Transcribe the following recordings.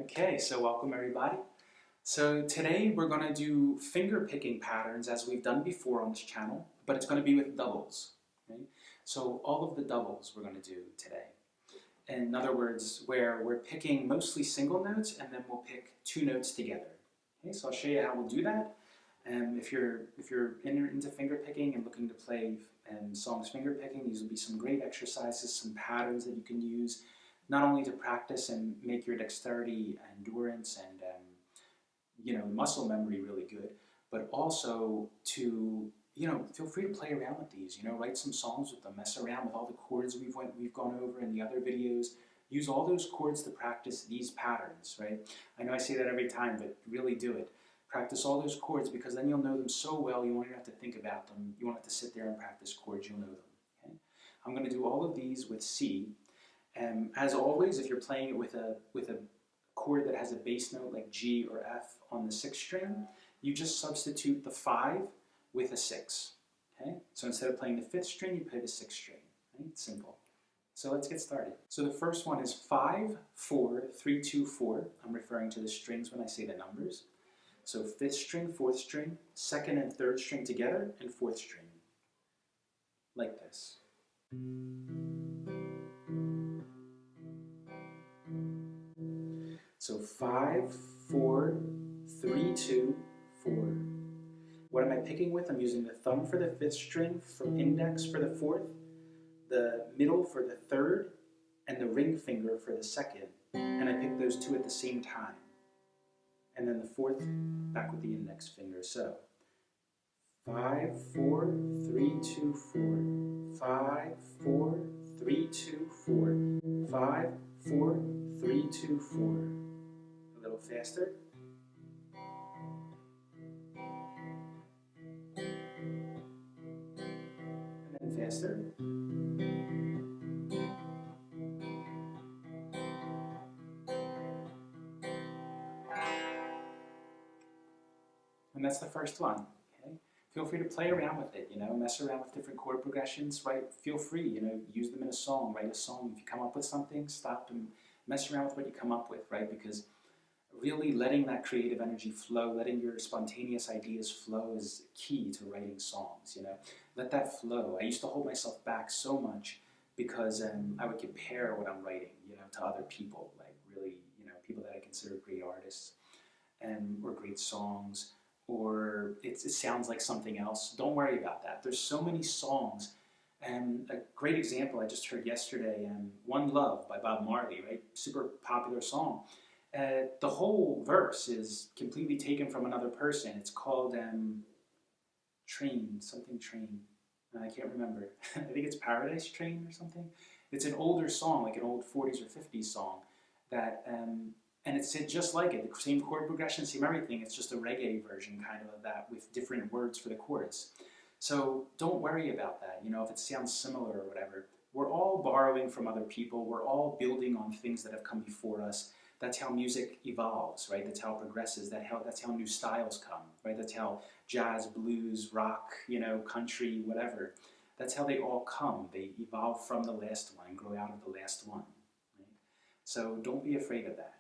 Okay, so welcome everybody. So today we're going to do finger picking patterns as we've done before on this channel, but it's going to be with doubles. Okay? So all of the doubles we're going to do today. In other words, where we're picking mostly single notes and then we'll pick two notes together. Okay, so I'll show you how we'll do that. If you're into finger picking and looking to play songs finger picking, these will be some great exercises, some patterns that you can use, not only to practice and make your dexterity, endurance, and muscle memory really good, but also to feel free to play around with these. Write some songs with them, mess around with all the chords we've gone over in the other videos. Use all those chords to practice these patterns, right? I know I say that every time, but really do it. Practice all those chords because then you'll know them so well you won't even have to think about them. You won't have to sit there and practice chords, you'll know them. Okay? I'm going to do all of these with C. As always, if you're playing it with a chord that has a bass note like G or F on the 6th string, you just substitute the 5 with a 6. Okay? So instead of playing the 5th string, you play the 6th string. Right? It's simple. So let's get started. So the first one is 5, 4, 3, 2, 4. I'm referring to the strings when I say the numbers. So 5th string, 4th string, 2nd and 3rd string together, and 4th string. Like this. So 5, 4, 3, 2, 4. What am I picking with? I'm using the thumb for the 5th string, from index for the 4th, the middle for the 3rd, and the ring finger for the 2nd. And I pick those two at the same time. And then the 4th back with the index finger. So 5, 4, 3, 2, 4. 5, 4, 3, 2, 4. 5, 4, 3, 2, 4. A little faster. And then faster. And that's the first one. Okay? Feel free to play around with it, mess around with different chord progressions, right? Feel free, use them in a song, write a song. If you come up with something, stop and mess around with what you come up with, right? Because really letting that creative energy flow, letting your spontaneous ideas flow is key to writing songs, Let that flow. I used to hold myself back so much because I would compare what I'm writing, to other people, like really, people that I consider great artists or great songs, or it sounds like something else. Don't worry about that. There's so many songs. And a great example I just heard yesterday, One Love by Bob Marley, right? Super popular song. The whole verse is completely taken from another person. It's called Train, something Train. I can't remember. I think it's Paradise Train or something. It's an older song, like an old 40s or 50s song that... and it's just like it, the same chord progression, same everything. It's just a reggae version kind of that with different words for the chords. So don't worry about that, if it sounds similar or whatever. We're all borrowing from other people. We're all building on things that have come before us. That's how music evolves, right? That's how it progresses. That's how new styles come, right? That's how jazz, blues, rock, country, whatever. That's how they all come. They evolve from the last one, grow out of the last one. Right? So don't be afraid of that.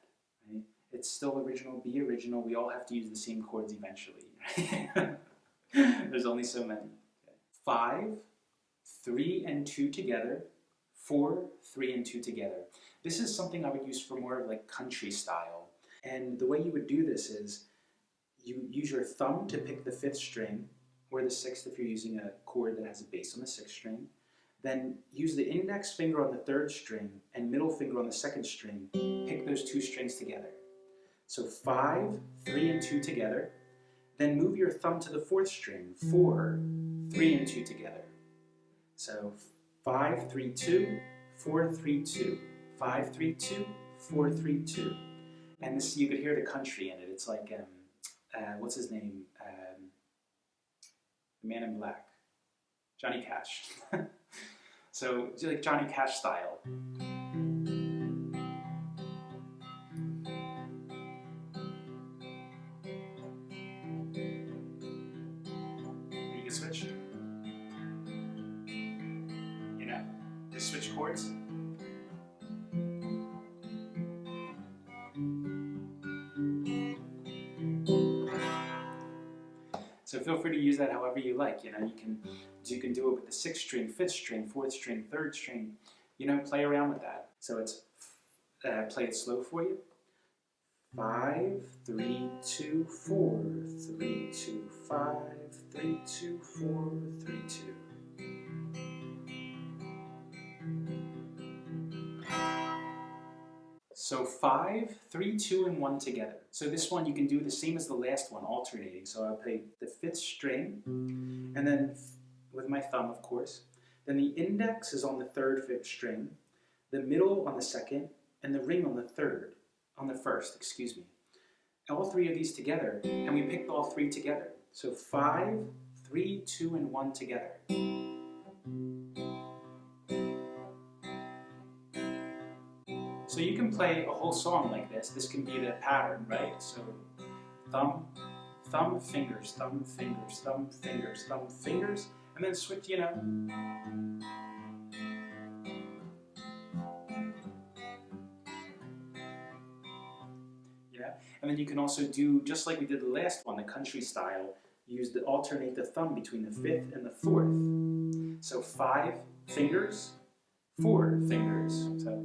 Right? It's still original, be original. We all have to use the same chords eventually. Right? There's only so many. Okay. 5, 3 and 2 together, 4, 3 and 2 together. This is something I would use for more like country style. And the way you would do this is you use your thumb to pick the 5th string, or the 6th if you're using a chord that has a bass on the 6th string. Then use the index finger on the 3rd string and middle finger on the 2nd string. Pick those two strings together. So 5, 3 and 2 together. Then move your thumb to the 4th string. 4, 3 and 2 together. So 5, 3, 2, 4, 3, 2. 5, 3, 2, 4, 3, 2. And this, you could hear the country in it. It's like, what's his name? The Man in Black. Johnny Cash. So, it's like Johnny Cash style. You can switch. Just switch chords. So feel free to use that however you like. You know, you can do it with the 6th string, 5th string, 4th string, 3rd string. You know, play around with that. So it's play it slow for you. 5, 3, 2, 4, 3, 2, 5, 3, 2, 4, 3, 2. So 5, 3, 2, and 1 together. So this one you can do the same as the last one, alternating. So I'll play the 5th string, and then with my thumb, of course. Then the index is on the 3rd, 5th string, the middle on the 2nd, and the ring on the 1st, excuse me. All 3 of these together, and we picked all 3 together. So 5, 3, 2, and 1 together. So you can play a whole song like this. This can be the pattern, right? So thumb, thumb, fingers, thumb, fingers, thumb, fingers, thumb, fingers, and then switch, you know. Yeah, and then you can also do, just like we did the last one, the country style, alternate the thumb between the 5th and the 4th. So 5 fingers, 4 fingers. So,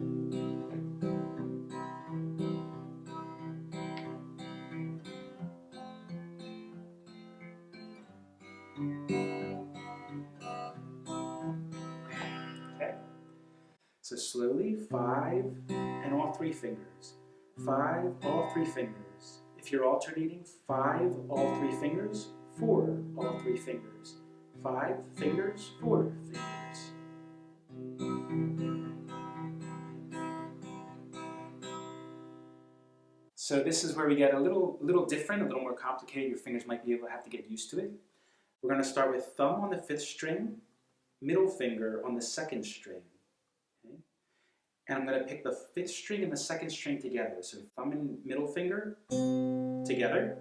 so slowly, 5 and all 3 fingers. 5, all 3 fingers. If you're alternating, 5, all 3 fingers, 4, all 3 fingers. 5 fingers, 4 fingers. So this is where we get a little different, a little more complicated. Your fingers might be able to have to get used to it. We're going to start with thumb on the 5th string, middle finger on the 2nd string. Okay? And I'm going to pick the 5th string and the 2nd string together. So thumb and middle finger together.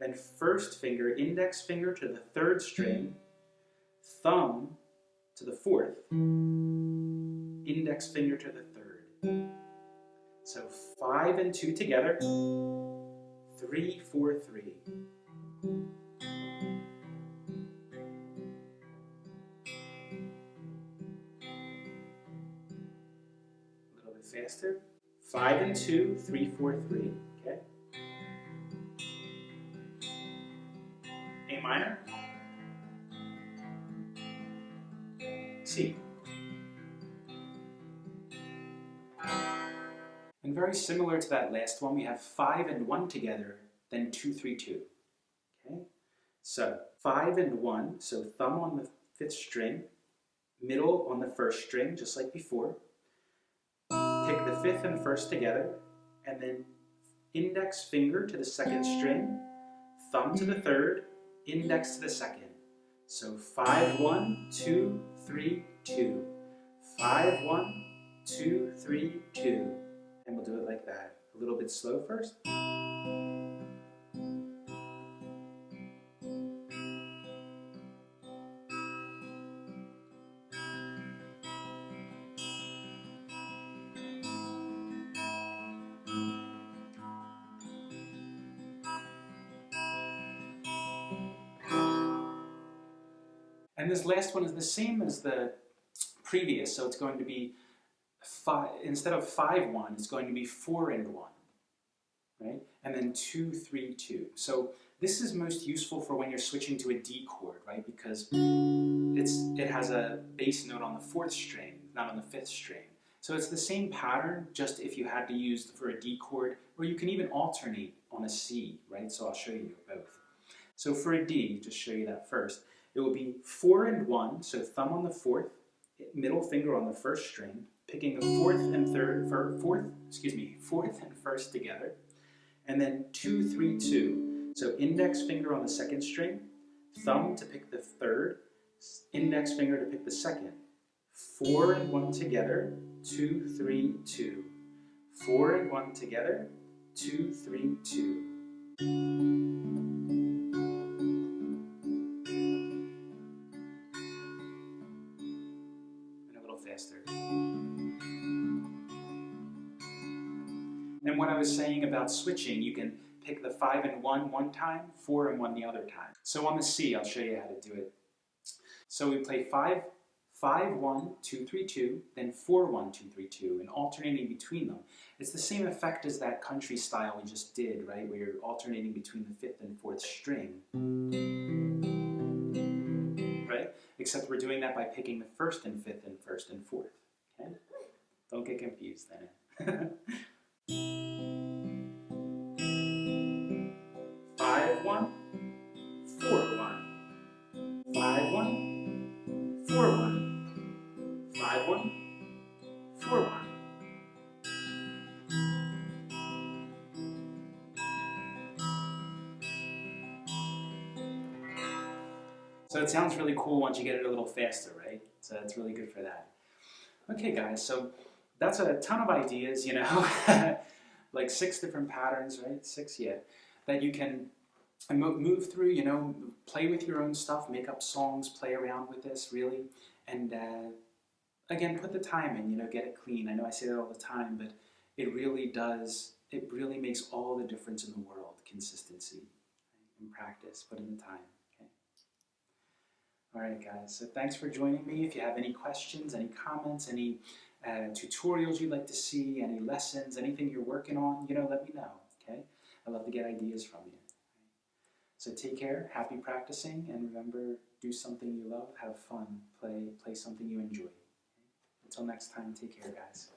Then 1st finger, index finger to the 3rd string, thumb to the 4th, index finger to the 3rd. So 5 and 2 together, 3, 4, 3. A little bit faster. 5 and 2, 3, 4, 3. Okay. A minor. C. And very similar to that last one, we have 5 and 1 together, then 2, 3, 2. Okay? So 5 and 1, so thumb on the 5th string, middle on the 1st string, just like before. Pick the 5th and 1st together, and then index finger to the 2nd string, thumb to the 3rd, index to the 2nd. So 5, 1, 2, 3, 2. 5, 1, 2, 3, 2. And we'll do it like that. A little bit slow first. And this last one is the same as the previous, so it's going to be 5, instead of 5, 1, it's going to be 4 and 1, right? And then 2, 3, 2. So this is most useful for when you're switching to a D chord, right? Because it has a bass note on the 4th string, not on the 5th string. So it's the same pattern, just if you had to use for a D chord, or you can even alternate on a C, right? So I'll show you both. So for a D, just show you that first. It will be 4 and 1, so thumb on the 4th, middle finger on the 1st string, picking the 4th and 1st together, and then 2, 3, 2. So index finger on the 2nd string, thumb to pick the 3rd, index finger to pick the 2nd. 4 and 1 together, 2, 3, 2. 4 and 1 together, 2, 3, 2. Faster. And what I was saying about switching, you can pick the 5 and 1 one time, 4 and 1 the other time. So on the C, I'll show you how to do it. So we play 5, 5, 1, 2, 3, 2, then 4, 1, 2, 3, 2, and alternating between them. It's the same effect as that country style we just did, right? Where you're alternating between the 5th and 4th string. Right? Except we're doing that by picking the 1st and 5th and 1st and 4th. Okay? Don't get confused then. 5, 1, 4, 1. 5, 1, 4, 1. 5, 1, 4, 1. So it sounds really cool once you get it a little faster, right? So that's really good for that. Okay, guys, so that's a ton of ideas, you know, like 6 different patterns, right? 6, yeah, that you can move through, you know, play with your own stuff, make up songs, play around with this, really, and again, put the time in, you know, get it clean. I know I say that all the time, but it really does, it really makes all the difference in the world, consistency, right? And practice, put in the time. All right, guys, so thanks for joining me. If you have any questions, any comments, any tutorials you'd like to see, any lessons, anything you're working on, you know, let me know, okay? I'd love to get ideas from you. So take care, happy practicing, and remember, do something you love, have fun, play something you enjoy. Okay? Until next time, take care, guys.